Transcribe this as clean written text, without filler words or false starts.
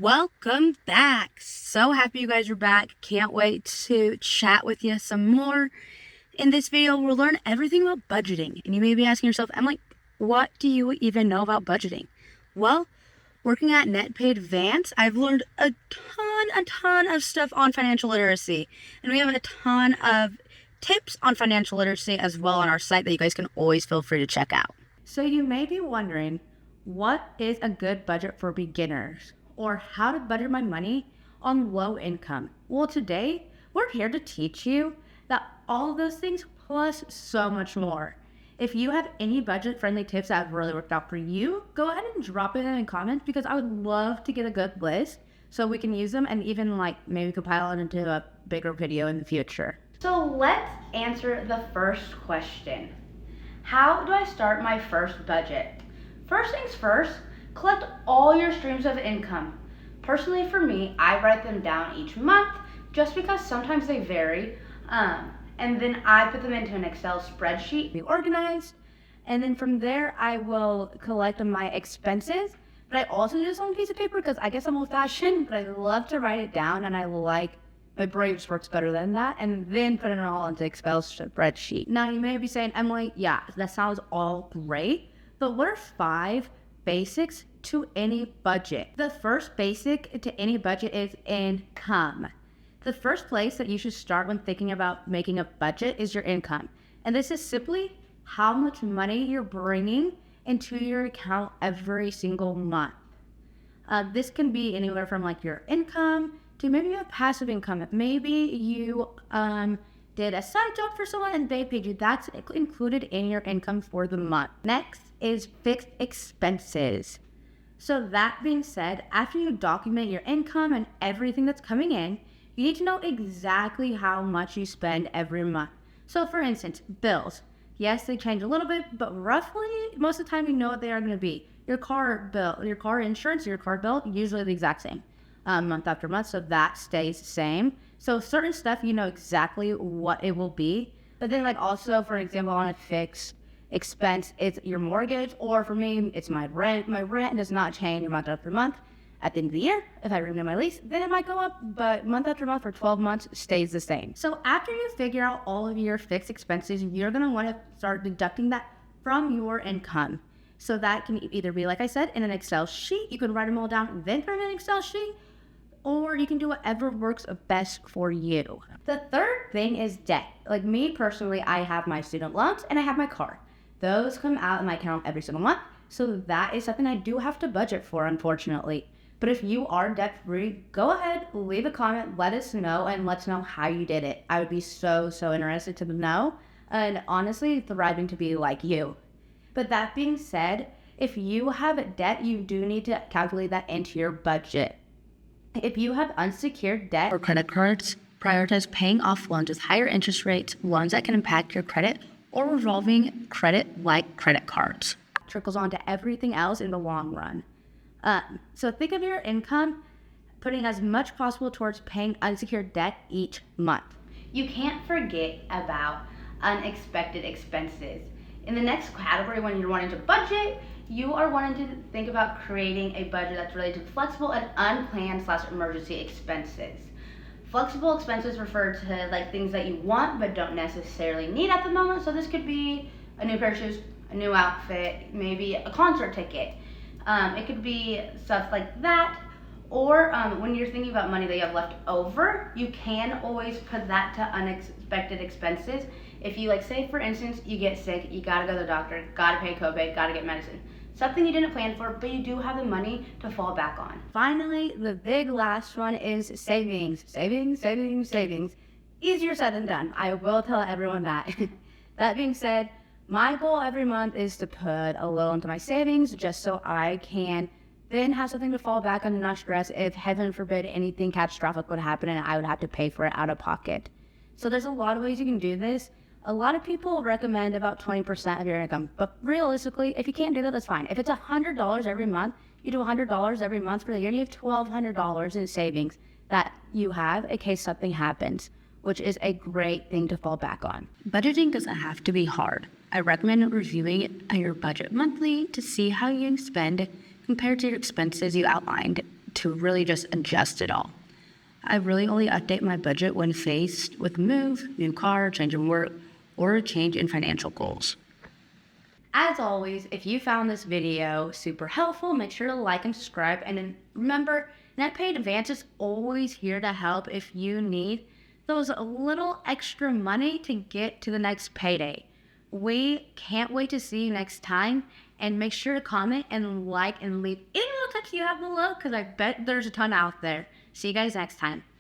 Welcome back. So happy you guys are back. Can't wait to chat with you some more. In this video, we'll learn everything about budgeting. And you may be asking yourself, Emily, what do you even know about budgeting? Well, working at NetPay Advance, I've learned a ton of stuff on financial literacy. And we have a ton of tips on financial literacy as well on our site that you guys can always feel free to check out. So you may be wondering, what is a good budget for beginners? Or how to budget my money on low income? Well, today we're here to teach you that all of those things plus so much more. If you have any budget-friendly tips that have really worked out for you, go ahead and drop it in the comments because I would love to get a good list so we can use them and even maybe compile it into a bigger video in the future. So let's answer the first question. How do I start my first budget? First things first, collect all your streams of income. Personally for me, I write them down each month just because sometimes they vary. And then I put them into an Excel spreadsheet, be organized. And then from there, I will collect my expenses. But I also do this on a piece of paper because I guess I'm old fashioned, but I love to write it down and my brain just works better than that, and then put it all into Excel spreadsheet. Now you may be saying, Emily, yeah, that sounds all great, but what are 5 basics to any budget? The first basic to any budget is income. The first place that you should start when thinking about making a budget is your income. And this is simply how much money you're bringing into your account every single month. This can be anywhere from your income to maybe a passive income. Maybe you did a side job for someone and they paid you. That's included in your income for the month. Next is fixed expenses. So that being said, after you document your income and everything that's coming in, you need to know exactly how much you spend every month. So for instance, bills. Yes, they change a little bit, but roughly most of the time you know what they are going to be. Your car bill, your car insurance, your car bill, usually the exact same month after month, so that stays the same. So certain stuff you know exactly what it will be, but then also, for example, on a fixed expense, it's your mortgage, or for me, it's my rent. My rent does not change month after month. At the end of the year, if I renew my lease, then it might go up, but month after month for 12 months stays the same. So after you figure out all of your fixed expenses, you're gonna wanna start deducting that from your income. So that can either be, like I said, in an Excel sheet. You can write them all down, then put them in an Excel sheet, or you can do whatever works best for you. The third thing is debt. Like me personally, I have my student loans and I have my car. Those come out in my account every single month. So that is something I do have to budget for, unfortunately. But if you are debt-free, go ahead, leave a comment, let us know, and let's know how you did it. I would be so interested to know, and honestly, thriving to be like you. But that being said, if you have debt, you do need to calculate that into your budget. If you have unsecured debt or credit cards, prioritize paying off loans with higher interest rates, loans that can impact your credit, or revolving credit like credit cards. Trickles onto everything else in the long run. So think of your income putting as much possible towards paying unsecured debt each month. You can't forget about unexpected expenses. In the next category, when you're wanting to budget, you are wanting to think about creating a budget that's related to flexible and unplanned / emergency expenses. Flexible expenses refer to things that you want but don't necessarily need at the moment. So this could be a new pair of shoes, a new outfit, maybe a concert ticket. It could be stuff like that. Or when you're thinking about money that you have left over, you can always put that to unexpected expenses. If you say for instance, you get sick, you gotta go to the doctor, gotta pay copay, gotta get medicine. Something you didn't plan for, but you do have the money to fall back on. Finally, the big last one is savings. Savings. Easier said than done. I will tell everyone that. That being said, my goal every month is to put a little into my savings just so I can then have something to fall back on and not stress if, heaven forbid, anything catastrophic would happen and I would have to pay for it out of pocket. So there's a lot of ways you can do this. A lot of people recommend about 20% of your income, but realistically, if you can't do that, that's fine. If it's $100 every month, you do $100 every month for the year, and you have $1,200 in savings that you have in case something happens, which is a great thing to fall back on. Budgeting doesn't have to be hard. I recommend reviewing your budget monthly to see how you spend compared to your expenses you outlined. to really just adjust it all. I really only update my budget when faced with move, new car, change in work, or a change in financial goals. As always, if you found this video super helpful, make sure to like and subscribe. And then remember, NetPay Advance is always here to help if you need those little extra money to get to the next payday. We can't wait to see you next time. And make sure to comment and like and leave any little tips you have below, because I bet there's a ton out there. See you guys next time.